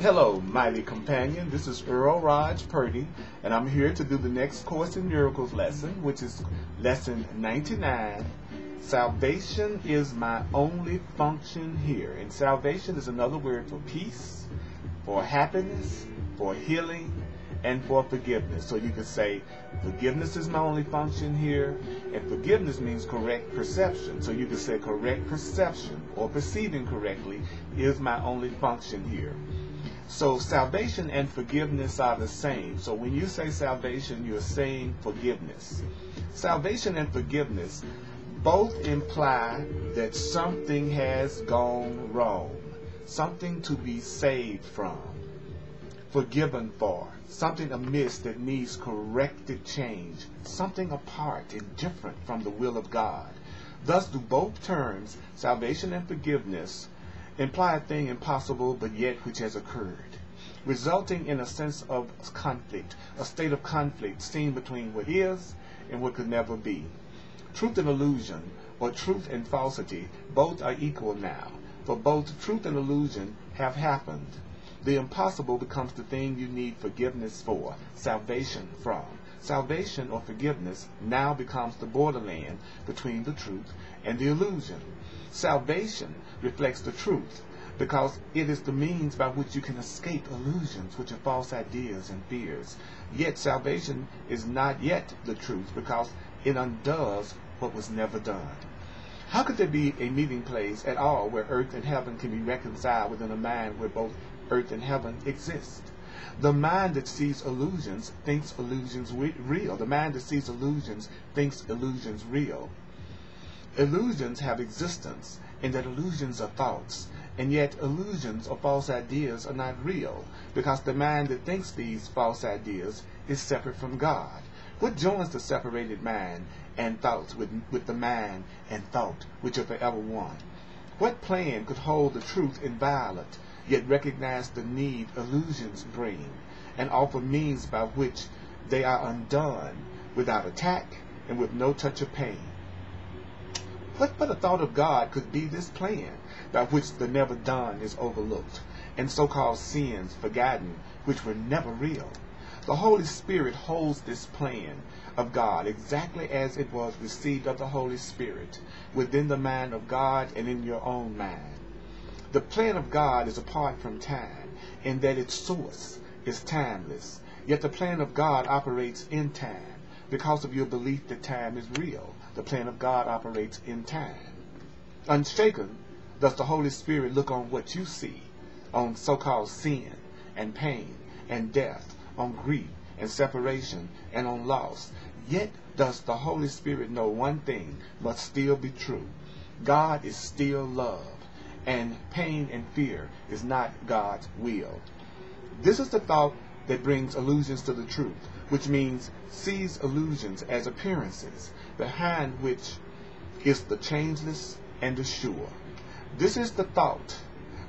Hello, mighty companion. This is Earl Purdy, and I'm here to do the next Course in Miracles lesson, which is lesson 99. Salvation is my only function here. And salvation is another word for peace, for happiness, for healing, and for forgiveness. So you could say, forgiveness is my only function here, and forgiveness means correct perception. So you could say correct perception, or perceiving correctly, is my only function here. So salvation and forgiveness are the same. So when you say salvation, you're saying forgiveness. Salvation and forgiveness both imply that something has gone wrong, something to be saved from, forgiven for, something amiss that needs corrected change, something apart and different from the will of God. Thus do both terms, salvation and forgiveness, imply a thing impossible but yet which has occurred, resulting in a sense of conflict, a state of conflict seen between what is and what could never be. Truth and illusion, or truth and falsity, both are equal now, for both truth and illusion have happened. The impossible becomes the thing you need forgiveness for, salvation from. Salvation or forgiveness now becomes the borderland between the truth and the illusion. Salvation reflects the truth because it is the means by which you can escape illusions, which are false ideas and fears. Yet salvation is not yet the truth because it undoes what was never done. How could there be a meeting place at all where earth and heaven can be reconciled within a mind where both earth and heaven exist? The mind that sees illusions thinks illusions real. The mind that sees illusions thinks illusions real. Illusions have existence, in that illusions are thoughts, and yet illusions or false ideas are not real, because the mind that thinks these false ideas is separate from God. What joins the separated mind and thoughts with the mind and thought, which are forever one? What plan could hold the truth inviolate, yet recognize the need illusions bring, and offer means by which they are undone, without attack and with no touch of pain? What but a thought of God could be this plan, by which the never done is overlooked, and so-called sins forgotten, which were never real? The Holy Spirit holds this plan of God exactly as it was received of the Holy Spirit, within the mind of God and in your own mind. The plan of God is apart from time, in that its source is timeless. Yet the plan of God operates in time, because of your belief that time is real. The plan of God operates in time. Unshaken, does the Holy Spirit look on what you see, on so-called sin and pain and death, on grief and separation and on loss. Yet does the Holy Spirit know one thing must still be true. God is still love, and pain and fear is not God's will. This is the thought that brings illusions to the truth, which means sees illusions as appearances, behind which is the changeless and the sure. This is the thought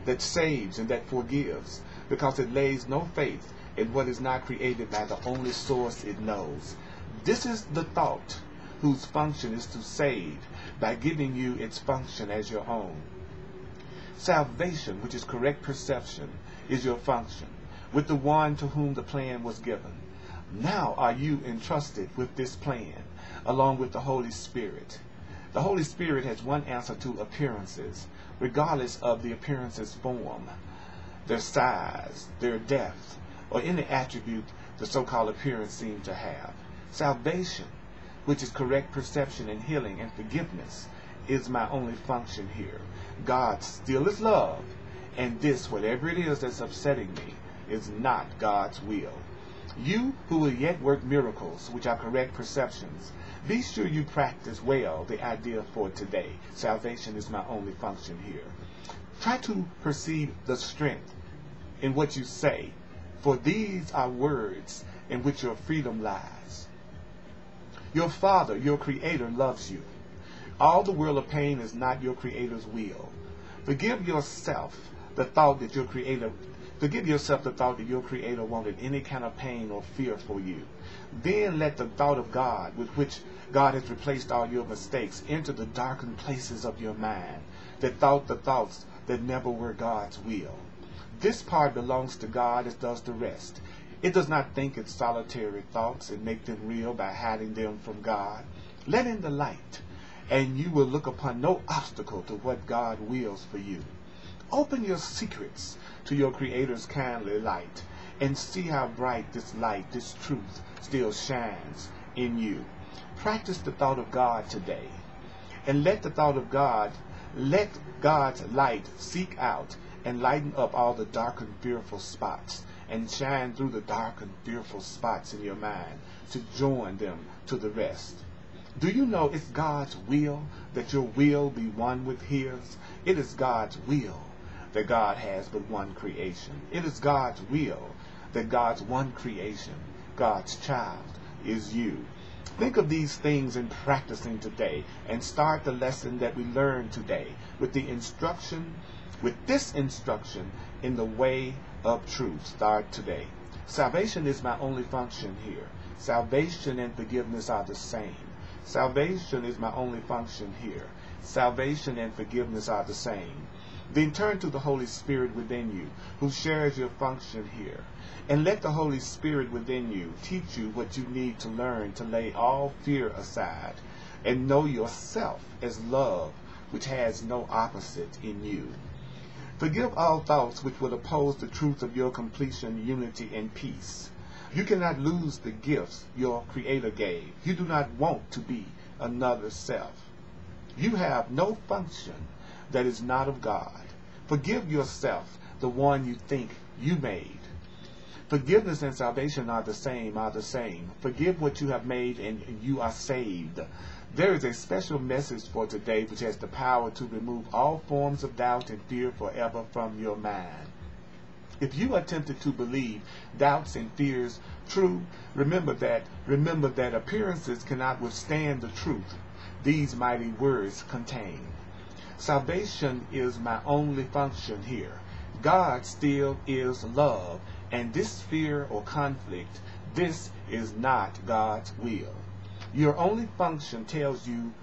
that saves and that forgives, because it lays no faith in what is not created by the only source it knows. This is the thought whose function is to save by giving you its function as your own. Salvation, which is correct perception, is your function, with the one to whom the plan was given. Now are you entrusted with this plan, along with the Holy Spirit. The Holy Spirit has one answer to appearances, regardless of the appearance's form, their size, their depth, or any attribute the so-called appearance seems to have. Salvation, which is correct perception and healing and forgiveness, is my only function here. God still is love, and this, whatever it is that's upsetting me, is not God's will. You who will yet work miracles, which are correct perceptions, be sure you practice well the idea for today. Salvation is my only function here. Try to perceive the strength in what you say, for these are words in which your freedom lies. Your Father, your Creator, loves you. All the world of pain is not your Creator's will. Forgive yourself the thought that your Creator wanted any kind of pain or fear for you. Then let the thought of God, with which God has replaced all your mistakes, enter the darkened places of your mind, that thought the thoughts that never were God's will. This part belongs to God as does the rest. It does not think its solitary thoughts and make them real by hiding them from God. Let in the light, and you will look upon no obstacle to what God wills for you. Open your secrets to your Creator's kindly light, and see how bright this light, this truth, still shines in you. Practice the thought of God today, and let God's light seek out and lighten up all the dark and fearful spots, and shine through the dark and fearful spots in your mind to join them to the rest. Do you know it's God's will that your will be one with His? It is God's will that God has but one creation. It is God's will that God's one creation, God's child, is you. Think of these things in practicing today, and start the lesson that we learned today with this instruction in the way of truth. Start today. Salvation is my only function here. Salvation and forgiveness are the same. Salvation is my only function here. Salvation and forgiveness are the same. Then turn to the Holy Spirit within you, who shares your function here. And let the Holy Spirit within you teach you what you need to learn to lay all fear aside and know yourself as love, which has no opposite in you. Forgive all thoughts which will oppose the truth of your completion, unity, and peace. You cannot lose the gifts your Creator gave. You do not want to be another self. You have no function that is not of God. Forgive yourself, the one you think you made. Forgiveness and salvation are the same. Forgive what you have made and you are saved. There is a special message for today which has the power to remove all forms of doubt and fear forever from your mind. If you are tempted to believe doubts and fears true, remember that appearances cannot withstand the truth these mighty words contain. Salvation is my only function here. God still is love, and this fear or conflict, this is not God's will. Your only function tells you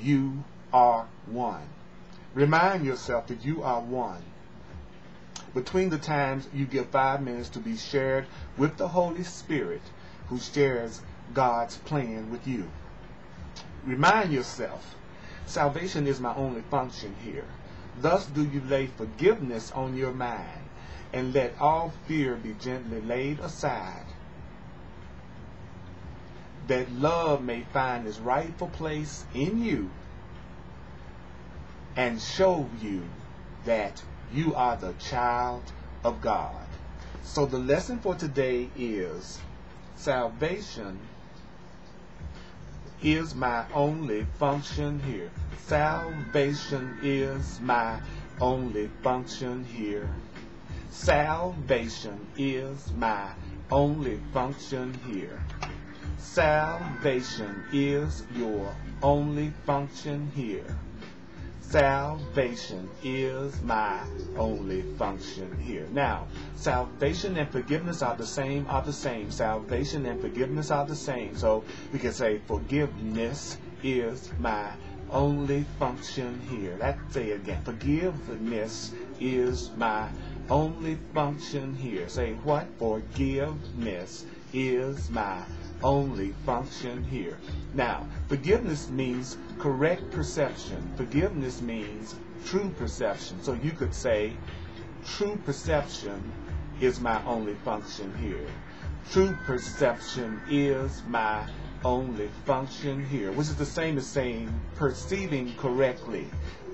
you are one. Remind yourself that you are one. Between the times, you give 5 minutes to be shared with the Holy Spirit, who shares God's plan with you. Remind yourself, salvation is my only function here. Thus do you lay forgiveness on your mind, and let all fear be gently laid aside, that love may find its rightful place in you and show you that you are the child of God. So the lesson for today is salvation is my only function here. Salvation is my only function here. Salvation is my only function here. Salvation is your only function here. Salvation is my only function here. Now, salvation and forgiveness are the same, Salvation and forgiveness are the same. So we can say forgiveness is my only function here. Let's say it again. Forgiveness is my only function here. Say what? Forgiveness is my only function here. Now, forgiveness means correct perception. Forgiveness means true perception. So you could say, true perception is my only function here. True perception is my only function here, which is the same as saying perceiving correctly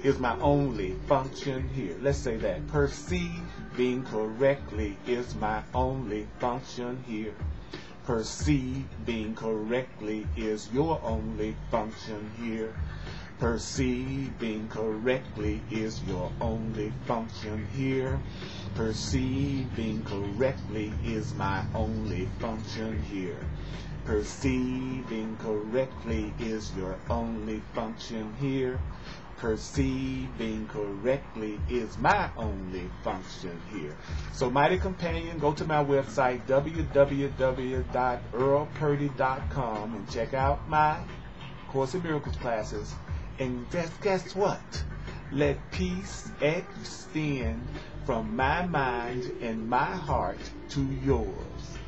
is my only function here. Let's say that. Perceiving correctly is my only function here. Perceiving correctly is your only function here. Perceiving correctly is your only function here. Perceiving correctly is my only function here. Perceiving correctly is your only function here. Perceiving correctly is my only function here. So, mighty companion, go to my website, www.earlpurdy.com, and check out my Course in Miracles classes. And guess what? Let peace extend from my mind and my heart to yours.